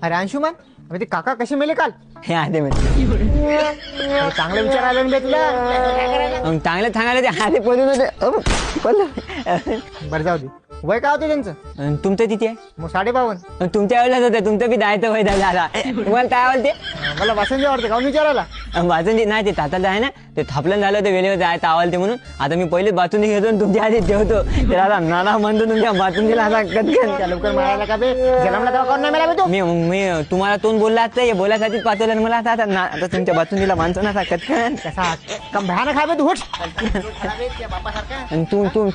अरे अंशुमन, अबे ते काका कसे मेले काल? हे आधे मी अरे चांगलं विचार आलं ना बे तुला. चांगलं सांगायला ते आधे पळून होते पळून. बरं जाऊ दे. वय काय होते त्यांचं? तुमचं किती आहे? मग 52. तुमच्या वेळेलाच होतं, तुमचं बी दायचं वय झाला. तुम्हाला काय आवडते? मला वासंती आवडते का विचारायला? बासुंदी नाही, ते ताताचं आहे ना, ते थापलं झालं ते वेळेवर जायचं आवडते म्हणून आता मी पहिलेच बासुंदी घेतो आणि तुमच्या आधी ठेवतो. त्याला आता नाना म्हणतो तुमच्या बासुंदीला आता कटकन. त्या लवकर मारायला का बे? जन्मला तेव्हा कोण नाही मेला बे तू? मी तुम्हाला तोंड बोलला असतं, हे बोलासाठीच पाठवलं आणि मला आता आता तुमच्या बासुंदीला मानतो ना कटकन. कसा कम भयानक आहे बे तू. आणि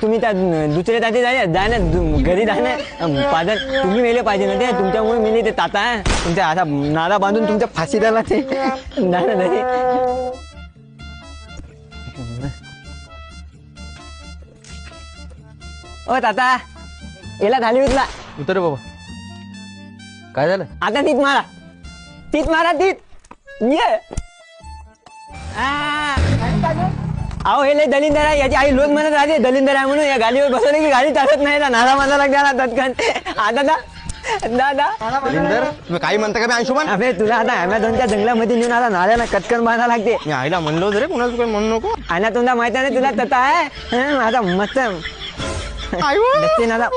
तुम्ही त्या दुसऱ्या ताती जाय ना घरी जाय ना पादर. तुम्ही मेले पाहिजे ना, ते तुमच्यामुळे मेले ते ताता. तुमच्या आता नाला बांधून तुमच्या फाशी द्यायला ते जाय ना घरी. ओ ताता, याला झाली उतला. उतर बाबा. काय झालं? आता तीच मारा, तीच मारा, तीच ये. अहो हे लय दलिंदर आहे. याची आई लोक म्हणत राहते दलिंदर आहे म्हणून. या गाडीवर बसवले की गाडी चालत नाही ना, नारा मारा लागला तत्कान. आता दादा दलिंदर, तुम्ही काही म्हणता का बे अंशुमन? अबे तुला आता अमेझॉनच्या जंगलामध्ये नेऊन आता नाऱ्याला कटकन बांधा लागते. मी आईला म्हणलो रे, कुणाला काही म्हणू नको. आणि तुमचा माहिती आहे तुला तता आहे आता मस्त आई आता